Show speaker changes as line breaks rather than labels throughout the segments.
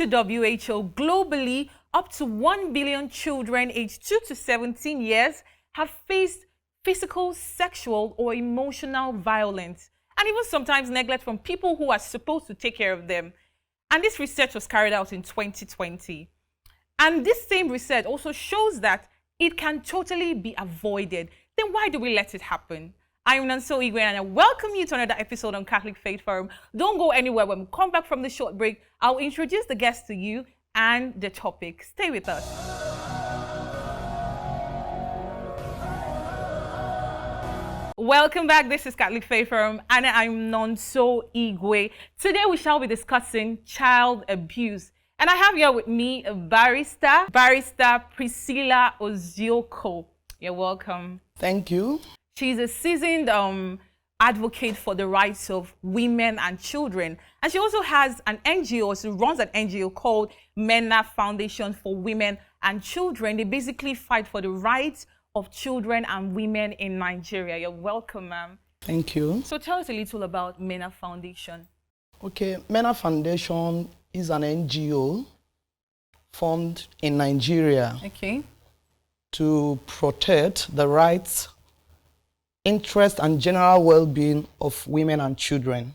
to WHO, globally, up to 1 billion children aged 2 to 17 years have faced physical, sexual, or emotional violence, and even sometimes neglect from people who are supposed to take care of them. And this research was carried out in 2020. And this same research also shows that it can totally be avoided. Then why do we let it happen? I'm Nonso and I welcome you to another episode on Catholic Faith Forum. Don't go anywhere. When we come back from the short break, I'll introduce the guests to you and the topic. Stay with us. Welcome back. This is Catholic Faith Forum and I'm Nonso Igwe. Today we shall be discussing child abuse. And I have here with me a barrister Priscilla Ozioko. You're welcome.
Thank you.
She's a seasoned advocate for the rights of women and children. And she also has an NGO, she runs an NGO called MENA Foundation for Women and Children. They basically fight for the rights of children and women in Nigeria. You're welcome, ma'am.
Thank you.
So tell us a little about MENA Foundation.
Okay, MENA Foundation is an NGO formed in Nigeria to protect the rights, interest, and general well-being of women and children.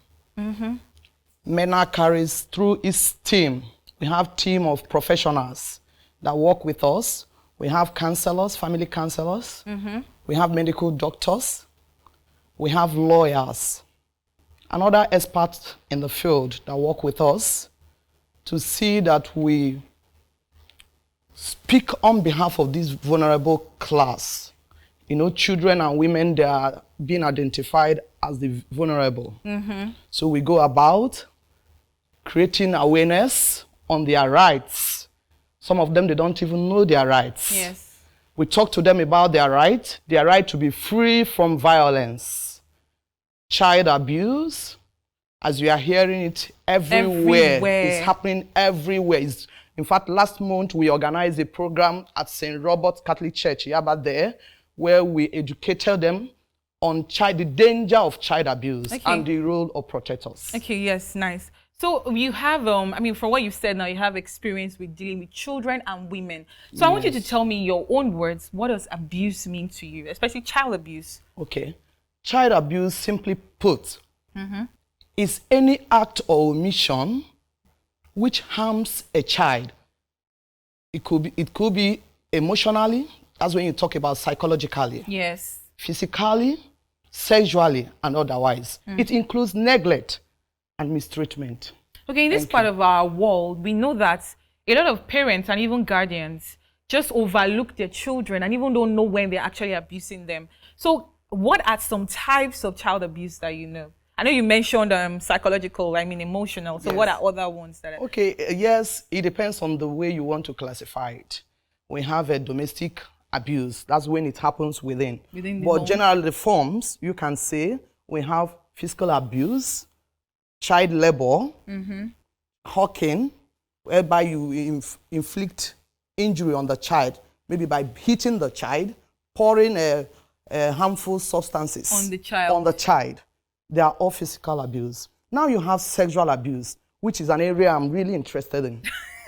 MENA carries through its team. We have a team of professionals that work with us. We have counselors, family counselors. We have medical doctors. We have lawyers and other experts in the field that work with us to see that we speak on behalf of this vulnerable class. You know, children and women, they are being identified as the vulnerable. So we go about creating awareness on their rights. Some of them, they don't even know their rights.
Yes.
We talk to them about their right to be free from violence. Child abuse, as we are hearing it everywhere. It's happening everywhere. In fact, last month, we organized a program at St. Robert's Catholic Church, Yaba there, where we educated them on the danger of child abuse and the role of protectors.
Okay, yes, nice. So you have, I mean, from what you said now, you have experience with dealing with children and women. So I want you to tell me your own words. What does abuse mean to you, especially child abuse? Okay.
Child abuse, simply put, is any act or omission which harms a child. It could be emotionally, that's when you talk about psychologically.
Yes.
Physically, sexually, and otherwise. It includes neglect and mistreatment.
Okay, in this part of our world, we know that a lot of parents and even guardians just overlook their children and even don't know when they're actually abusing them. So what are some types of child abuse that you know? I know you mentioned psychological, I mean emotional. So what are other ones that are...
Okay, yes, it depends on the way you want to classify it. We have a domestic abuse. That's when it happens within the home. Generally, the forms, you can say, we have physical abuse, child labor, hawking, whereby you inflict injury on the child, maybe by hitting the child, pouring harmful substances
on the child.
They are all physical abuse. Now you have sexual abuse, which is an area I'm really interested in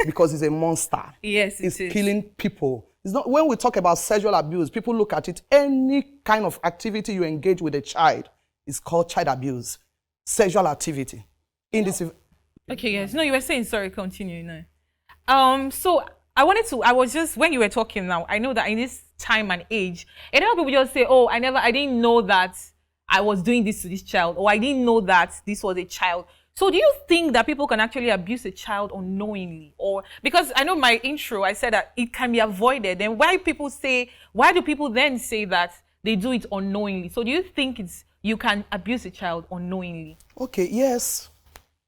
because it's a monster.
Yes,
it's killing people. It's not, when we talk about sexual abuse, people look at it, any kind of activity you engage with a child is called child abuse. Sexual activity.
Okay, yes. No, you were saying, sorry, continue. No. So I was just, when you were talking now, I know that in this time and age, a lot of people just say, oh, I didn't know that I was doing this to this child, or I didn't know that this was a child. So do you think that people can actually abuse a child unknowingly? Or, because I know my intro, I said that it can be avoided. Then why do people then say that they do it unknowingly? So do you think you can abuse a child unknowingly? Okay,
yes.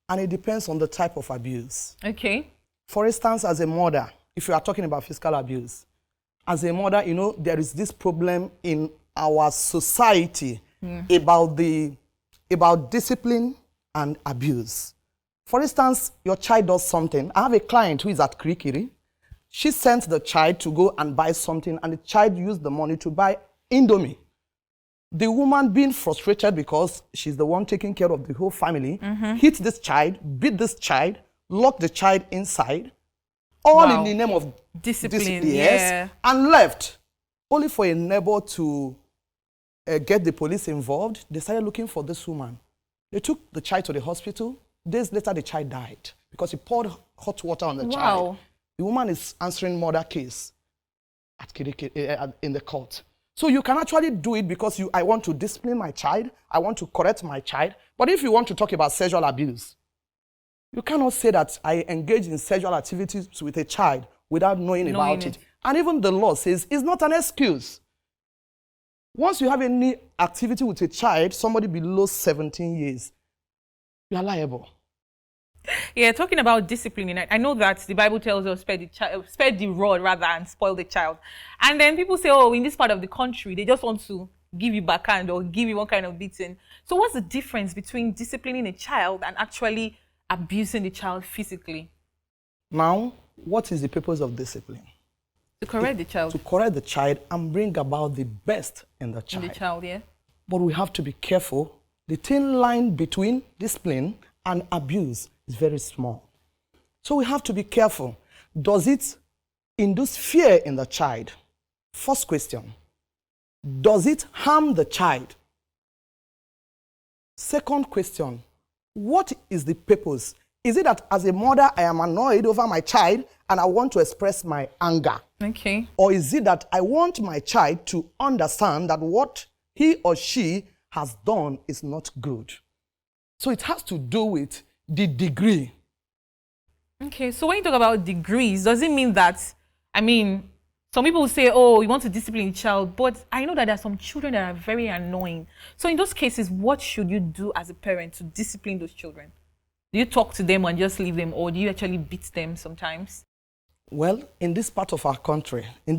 And it depends on the type of abuse.
Okay.
For instance, as a mother, if you are talking about physical abuse, as a mother, you know, there is this problem in our society about discipline and abuse. For instance, your child does something. I have a client who is at Kirikiri. She sent the child to go and buy something, and the child used the money to buy Indomie. The woman, being frustrated because she's the one taking care of the whole family, hit this child, beat this child, locked the child inside, all in the name of
discipline,
yes, and left, only for a neighbor to get the police involved. They started looking for this woman. They took the child to the hospital. Days later, the child died because he poured hot water on the child. The woman is answering murder case in the court. So you can actually do it because I want to discipline my child, I want to correct my child. But if you want to talk about sexual abuse, you cannot say that I engage in sexual activities with a child without knowing about it. And even the law says it's not an excuse. Once you have any activity with a child, somebody below 17 years, you are liable.
Yeah, talking about disciplining, I know that the Bible tells us spare the rod rather and spoil the child. And then people say, oh, in this part of the country, they just want to give you backhand or give you one kind of beating. So what's the difference between disciplining a child and actually abusing the child physically?
Now, what is the purpose of discipline?
To correct the child.
To correct the child and bring about the best in the child.
In the child, yeah. But
we have to be careful. The thin line between discipline and abuse is very small. So we have to be careful. Does it induce fear in the child? First question. Does it harm the child? Second question. What is the purpose? Is it that as a mother, I am annoyed over my child and I want to express my anger?
Okay.
Or is it that I want my child to understand that what he or she has done is not good? So it has to do with the degree.
Okay, so when you talk about degrees, does it mean that, some people say, oh, you want to discipline a child, but I know that there are some children that are very annoying. So in those cases, what should you do as a parent to discipline those children? Do you talk to them and just leave them, or do you actually beat them sometimes?
Well, in this part of our country, in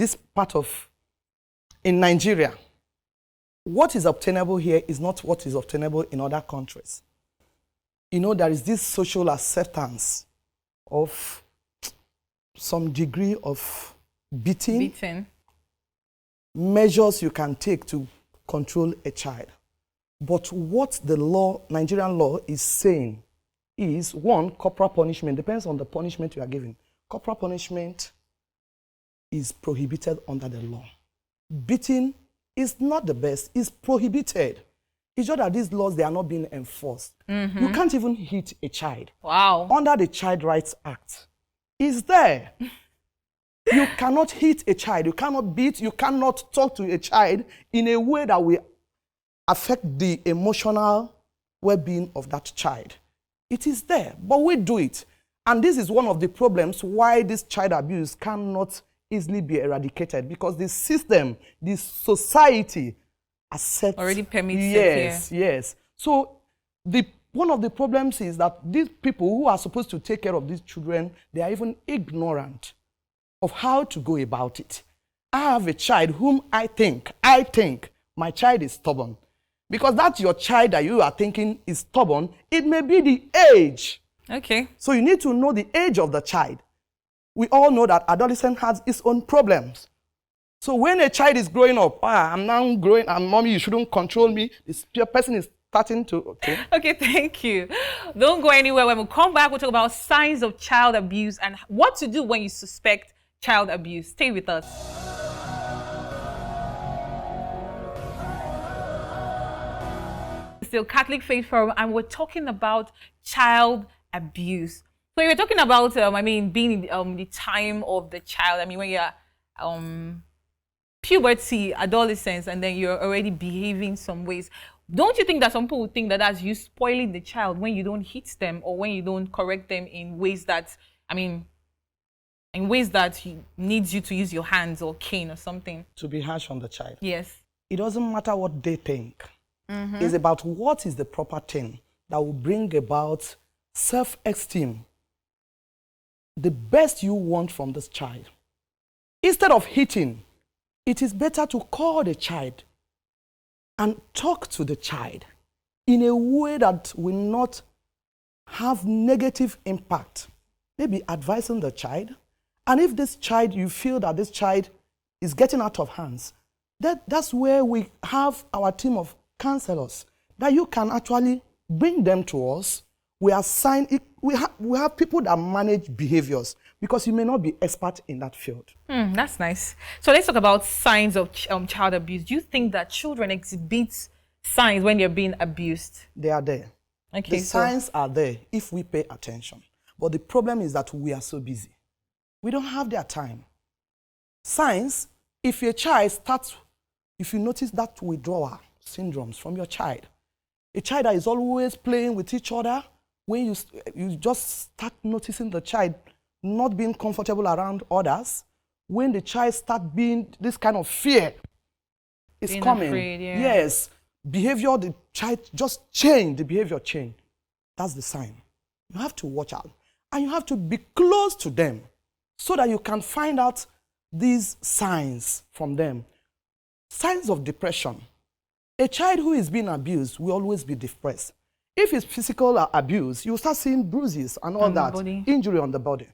Nigeria, what is obtainable here is not what is obtainable in other countries. There is this social acceptance of some degree of beating, measures you can take to control a child. But what the Nigerian law is saying is, one, corporal punishment. Depends on the punishment you are given. Corporal punishment is prohibited under the law. Beating is not the best, it's prohibited. It's just that these laws, they are not being enforced. You can't even hit a child.
Wow.
Under the Child Rights Act, it's there. You cannot hit a child, you cannot beat, you cannot talk to a child in a way that will affect the emotional well-being of that child. It is there, but we do it. And this is one of the problems why this child abuse cannot easily be eradicated, because the system, the society accepts.
Already permits it.
Yes. So one of the problems is that these people who are supposed to take care of these children, they are even ignorant of how to go about it. I have a child whom I think my child is stubborn. Because that's your child that you are thinking is stubborn, it may be the age.
Okay.
So you need to know the age of the child. We all know that adolescent has its own problems. So when a child is growing up, I'm now growing, and mommy, you shouldn't control me. This person is starting to,
Okay, thank you. Don't go anywhere. When we come back, we'll talk about signs of child abuse and what to do when you suspect child abuse. Stay with us. Still Catholic Faith Forum, and we're talking about child abuse. So you're talking about, being in the time of the child. When you're puberty, adolescence, and then you're already behaving some ways. Don't you think that some people would think that that's you spoiling the child when you don't hit them or when you don't correct them in ways that, needs you to use your hands or cane or something?
To be harsh on the child.
Yes.
It doesn't matter what they think. It's about what is the proper thing that will bring about self-esteem. The best you want from this child. Instead of hitting, it is better to call the child and talk to the child in a way that will not have negative impact. Maybe advising the child. And if this child, you feel that this child is getting out of hands, that's where we have our team of counselors that you can actually bring them to us. We assign it. we have people that manage behaviors because you may not be expert in that field.
That's nice. So let's talk about signs of child abuse. Do you think that children exhibit signs when they're being abused?
They are there.
Okay,
the signs are there if we pay attention. But the problem is that we are so busy. We don't have their time. Signs, if your child starts, if you notice that withdrawal syndromes from your child, a child that is always playing with each other, when you just start noticing the child not being comfortable around others, when the child starts being this kind of fear is being coming.
Afraid, yeah.
Yes, behavior, the child just change, the behavior change. That's the sign. You have to watch out. And you have to be close to them so that you can find out these signs from them. Signs of depression. A child who is being abused will always be depressed. If it's physical abuse, you start seeing bruises and all that, injury on the body.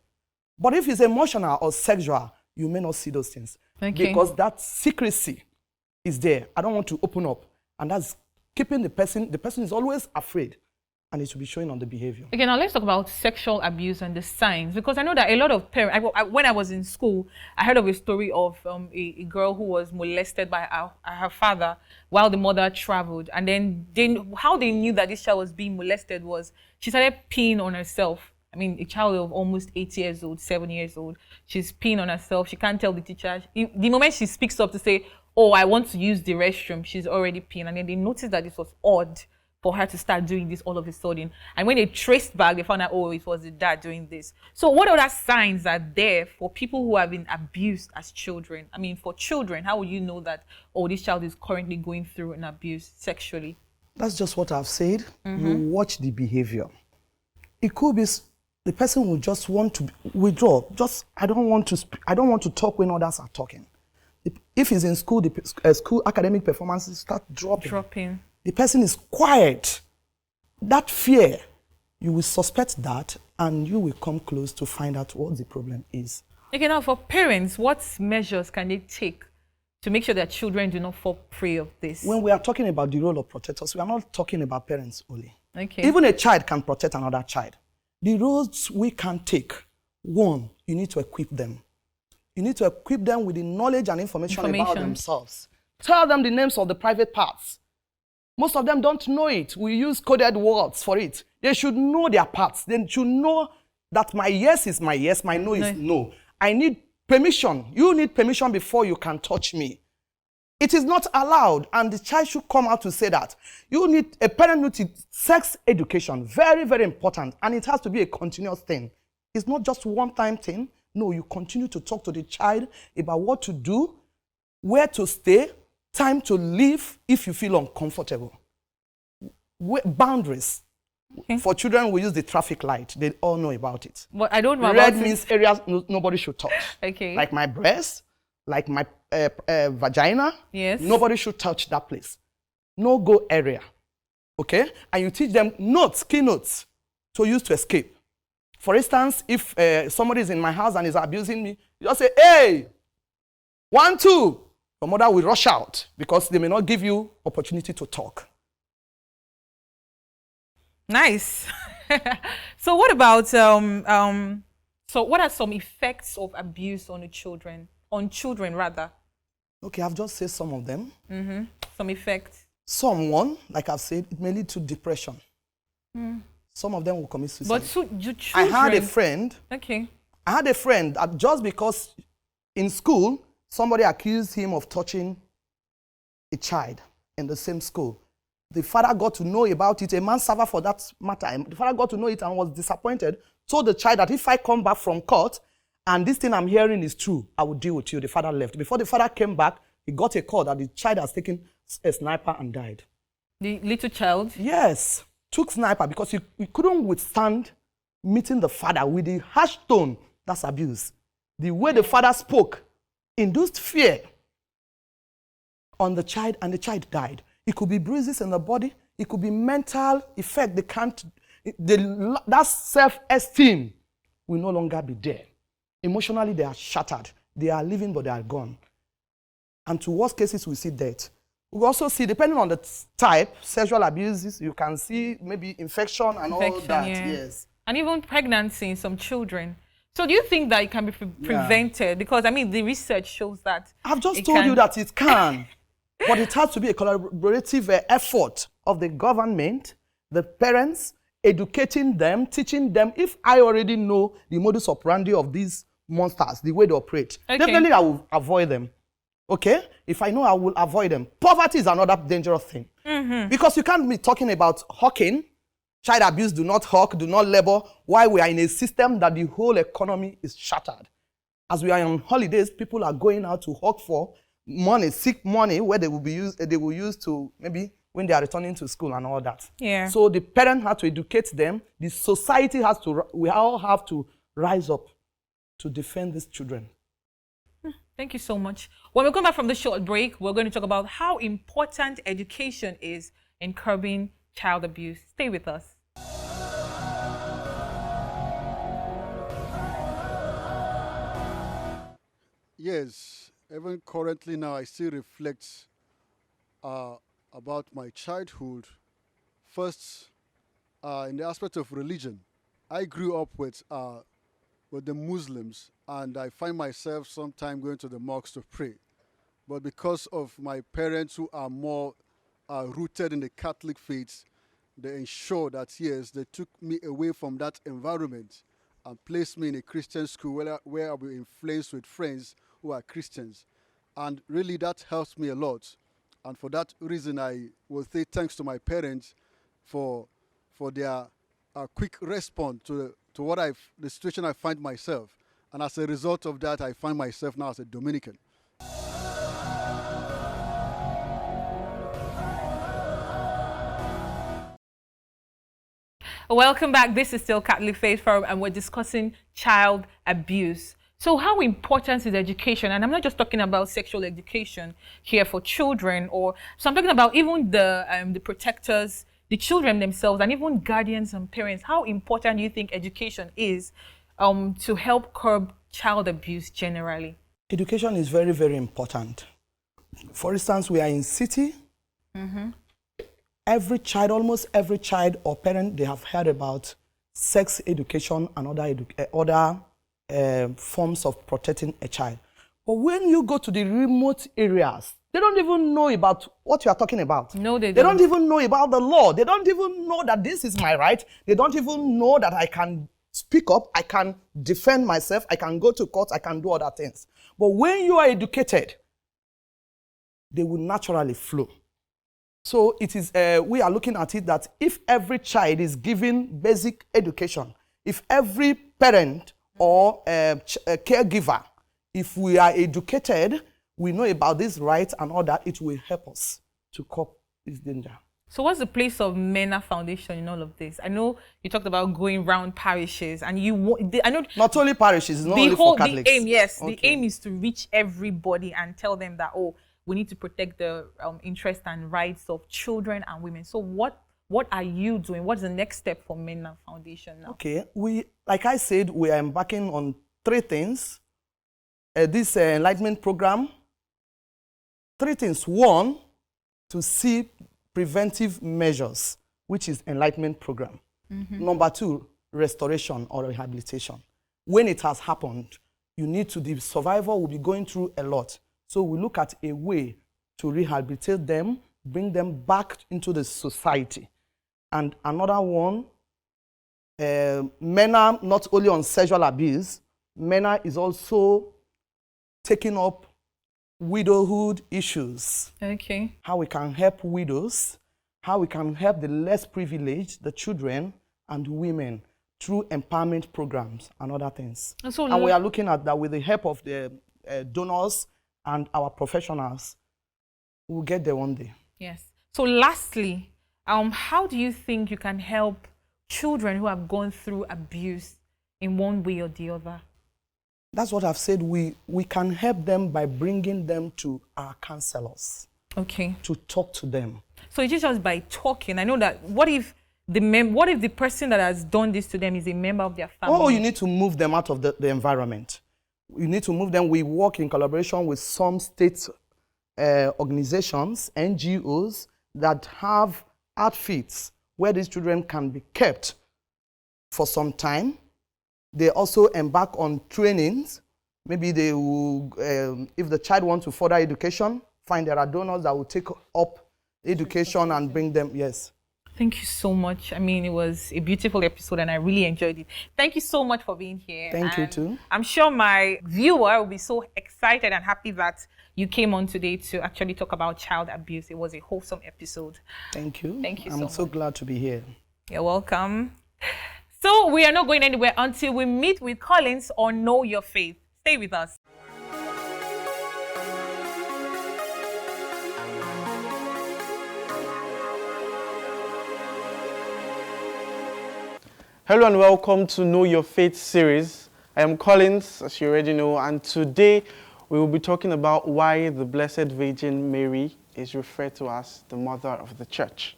But if it's emotional or sexual, you may not see those things.
Okay.
Because that secrecy is there. I don't want to open up. And that's keeping the person is always afraid. And it will be showing on the behavior.
Okay, now let's talk about sexual abuse and the signs. Because I know that a lot of parents, when I was in school, I heard of a story of a girl who was molested by her father while the mother traveled. And then how they knew that this child was being molested was she started peeing on herself. I mean, a child of almost 8 years old, 7 years old. She's peeing on herself. She can't tell the teacher. The moment she speaks up to say, oh, I want to use the restroom, she's already peeing. And then they noticed that this was odd for her to start doing this all of a sudden. And when they traced back, they found out, oh, it was the dad doing this. So what other signs are there for people who have been abused as children? I mean, for children, how will you know that, oh, this child is currently going through an abuse sexually?
That's just what I've said. You watch the behavior. It could be the person will just want to withdraw. I don't want to talk when others are talking. If he's in school, the school academic performances start dropping. The person is quiet. That fear, you will suspect that and you will come close to find out what the problem is.
Okay, now for parents, what measures can they take to make sure that children do not fall prey of this?
When we are talking about the role of protectors, we are not talking about parents only.
Okay.
Even a child can protect another child. The roles we can take, one, you need to equip them. You need to equip them with the knowledge and information about themselves. Tell them the names of the private parts. Most of them don't know it. We use coded words for it. They should know their parts. They should know that my yes is my yes, my no is no. I need permission. You need permission before you can touch me. It is not allowed, and the child should come out to say that. A parent needs sex education, very, very important, and it has to be a continuous thing. It's not just one-time thing. No, you continue to talk to the child about what to do, where to stay, time to leave if you feel uncomfortable. Boundaries. Okay. For children, we use the traffic light. They all know about it.
But I don't know
about
it.
Red means areas nobody should touch.
Okay.
Like my breast, like my vagina.
Yes.
Nobody should touch that place. No go area. Okay? And you teach them key notes to use to escape. For instance, if somebody is in my house and is abusing me, you just say, hey, 1, 2. Your mother will rush out because they may not give you opportunity to talk.
Nice. So what about so what are some effects of abuse on the children? On children rather.
Okay, I've just said some of them.
Some effects.
Someone, like I've said, it may lead to depression. Some of them will commit suicide.
But children.
I had a friend.
Okay.
I had a friend that just because in school somebody accused him of touching a child in the same school. The father got to know about it, a manservant for that matter. The father got to know it and was disappointed, told the child that if I come back from court and this thing I'm hearing is true, I will deal with you. The father left. Before the father came back, he got a call that the child has taken a sniper and died.
The little child?
Yes. Took sniper because he couldn't withstand meeting the father with the harsh tone. That's abuse. The way the father spoke induced fear on the child, and the child died. It could be bruises in the body. It could be mental effect. That self-esteem will no longer be there. Emotionally, they are shattered. They are living, but they are gone. And to worst cases, we see death. We also see, depending on the type, sexual abuses, you can see maybe infection and all that. Yeah. Yes.
And even pregnancy in some children. So do you think that it can be prevented? Because, I mean, the research shows that
I've just told you that it can. But it has to be a collaborative effort of the government, the parents, educating them, teaching them. If I already know the modus operandi of these monsters, the way they operate, definitely I will avoid them. Okay? If I know, I will avoid them. Poverty is another dangerous thing. Because you can't be talking about hawking, child abuse, do not hawk, do not labor, while we are in a system that the whole economy is shattered. As we are on holidays, people are going out to hawk for money, seek money, where they will use to maybe when they are returning to school and all that.
Yeah.
So the parent has to educate them. The society has to, we all have to rise up to defend these children.
Thank you so much. When we come back from the short break, we're going to talk about how important education is in curbing child abuse. Stay with us.
Yes, even currently now I still reflect about my childhood. First, in the aspect of religion, I grew up with the Muslims, and I find myself sometimes going to the mosque to pray. But because of my parents who are more rooted in the Catholic faith, they ensure that, yes, they took me away from that environment and placed me in a Christian school where I'll be influenced with friends who are Christians. And really that helps me a lot. And for that reason, I will say thanks to my parents for their quick response to the situation I find myself. And as a result of that, I find myself now as a Dominican.
Welcome back. This is still Catholic Faith Forum, and we're discussing child abuse. So how important is education? And I'm not just talking about sexual education here for children, so I'm talking about even the protectors, the children themselves, and even guardians and parents. How important do you think education is to help curb child abuse generally?
Education is very, very important. For instance, we are in city. Every child, almost every child or parent, they have heard about sex education and other forms of protecting a child. But when you go to the remote areas, they don't even know about what you are talking about.
No, they don't.
They don't even know about the law. They don't even know that this is my right. They don't even know that I can speak up, I can defend myself, I can go to court, I can do other things. But when you are educated, they will naturally flow. So it is, we are looking at it that if every child is given basic education, if every parent or caregiver, if we are educated, we know about this right and all that, it will help us to cope with this danger.
So what's the place of MENA Foundation in all of this? I know you talked about going around parishes, and I know
not only parishes, not only for Catholics.
The aim, yes, okay. The aim is to reach everybody and tell them that, oh, we need to protect the interests and rights of children and women. So what are you doing? What's the next step for MENA Foundation now?
Okay, like I said, we are embarking on 3 things. This enlightenment program, 3 things. 1, to see preventive measures, which is enlightenment program. Number 2, restoration or rehabilitation. When it has happened, the survivor will be going through a lot. So we look at a way to rehabilitate them, bring them back into the society. And another one, MENA, not only on sexual abuse, MENA is also taking up widowhood issues.
Okay.
How we can help widows, how we can help the less privileged, the children and women through empowerment programs and other things. And we are looking at that with the help of the donors and our professionals. We'll get there one day.
Yes. So lastly, how do you think you can help children who have gone through abuse in one way or the other?
That's what I've said. We can help them by bringing them to our counselors.
Okay.
To talk to them.
So it's just by talking. I know that. What if the person that has done this to them is a member of their family?
Oh, you need to move them out of the environment. You need to move them. We work in collaboration with some state organizations, NGOs, that have outfits where these children can be kept for some time. They also embark on trainings. Maybe they will, if the child wants to further education, find there are donors that will take up education and bring them, yes.
Thank you so much. I mean, it was a beautiful episode and I really enjoyed it. Thank you so much for being here.
Thank you too.
I'm sure my viewer will be so excited and happy that you came on today to actually talk about child abuse. It was a wholesome episode.
Thank you.
Thank you so much.
I'm so glad to be here.
You're welcome. So we are not going anywhere until we meet with Collins on Know Your Faith. Stay with us.
Hello and welcome to Know Your Faith series. I am Collins, as you already know, and today we will be talking about why the Blessed Virgin Mary is referred to as the Mother of the Church.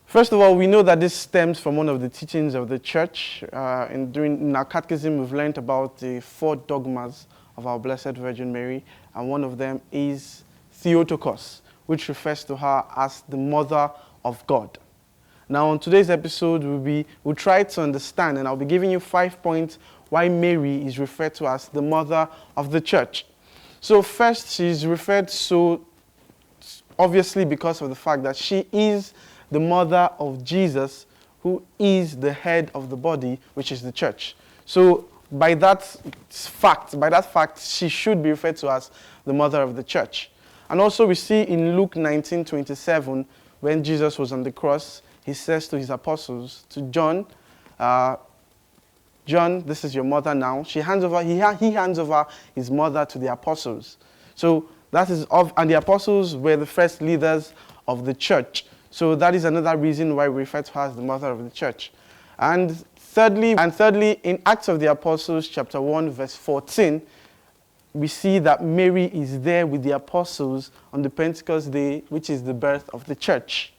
First of all, we know that this stems from one of the teachings of the Church. In our catechism, we've learned about the 4 dogmas of our Blessed Virgin Mary, and one of them is Theotokos, which refers to her as the Mother of God. Now, on today's episode, we'll try to understand, and I'll be giving you 5 points why Mary is referred to as the Mother of the Church. So first, she's referred so obviously because of the fact that she is the mother of Jesus, who is the head of the body, which is the church. So by that fact, she should be referred to as the Mother of the Church. And also we see in Luke 19:27, when Jesus was on the cross, he says to his apostles, to John, John, this is your mother now. He hands over his mother to the apostles. So that is and the apostles were the first leaders of the church. So that is another reason why we refer to her as the Mother of the Church. And thirdly, in Acts of the Apostles, chapter 1, verse 14, we see that Mary is there with the apostles on the Pentecost day, which is the birth of the church.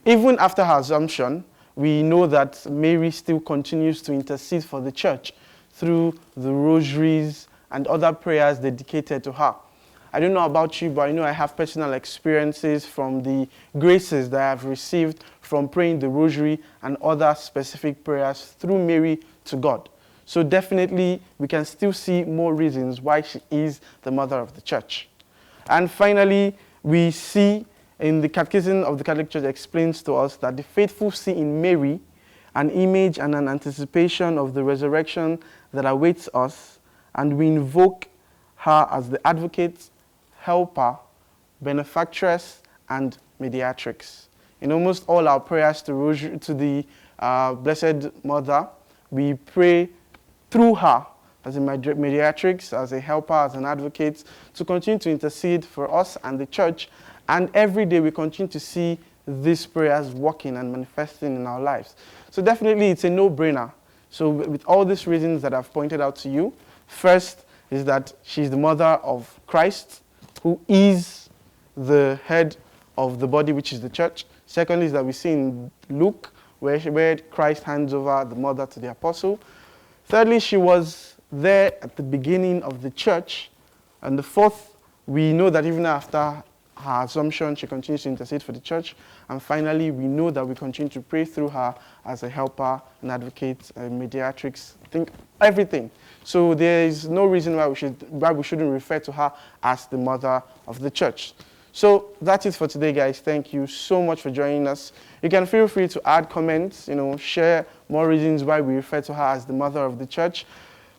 Even after her assumption, we know that Mary still continues to intercede for the church through the rosaries and other prayers dedicated to her. I don't know about you, but I know I have personal experiences from the graces that I have received from praying the rosary and other specific prayers through Mary to God. So definitely, we can still see more reasons why she is the Mother of the Church. And finally, we see in the Catechism of the Catholic Church explains to us that the faithful see in Mary an image and an anticipation of the resurrection that awaits us, and we invoke her as the advocate, helper, benefactress, and mediatrix. In almost all our prayers to the Blessed Mother, we pray through her as a mediatrix, as a helper, as an advocate, to continue to intercede for us and the church. And every day we continue to see these prayers working and manifesting in our lives. So definitely it's a no-brainer. So with all these reasons that I've pointed out to you, first is that she's the mother of Christ, who is the head of the body, which is the church. Second is that we see in Luke, where Christ hands over the mother to the apostle. Thirdly, she was there at the beginning of the church. And the fourth, we know that even after her assumption, she continues to intercede for the church. And finally, we know that we continue to pray through her as a helper, an advocate, a mediatrix, I think everything. So there is no reason why we shouldn't refer to her as the Mother of the Church. So that's it for today, guys. Thank you so much for joining us. You can feel free to add comments, share more reasons why we refer to her as the Mother of the Church.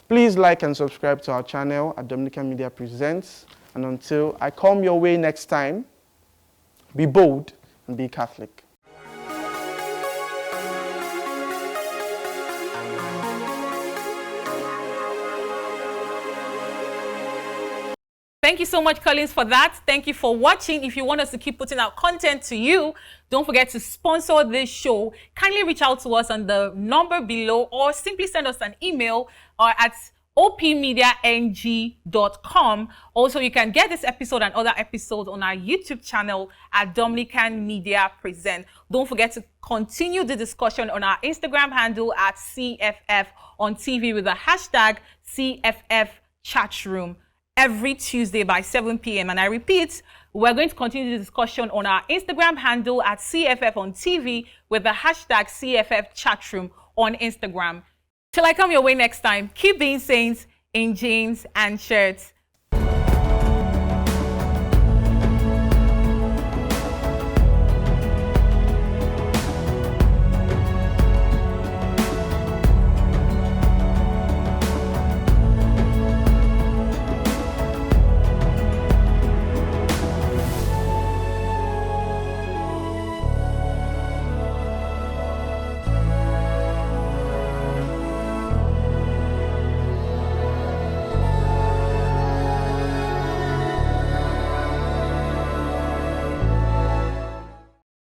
Please like and subscribe to our channel at Dominican Media Presents. And until I come your way next time, be bold and be Catholic.
Thank you so much, Collins, for that. Thank you for watching. If you want us to keep putting out content to you, don't forget to sponsor this show. Kindly reach out to us on the number below or simply send us an email or at opmediang.com. Also, you can get this episode and other episodes on our YouTube channel at Dominican Media Present. Don't forget to continue the discussion on our Instagram handle at CFF on TV with the hashtag CFF Chatroom. every Tuesday by 7 p.m. And I repeat, we're going to continue the discussion on our Instagram handle at CFF on TV with the hashtag CFF chatroom on Instagram. Till I come your way next time, keep being saints in jeans and shirts.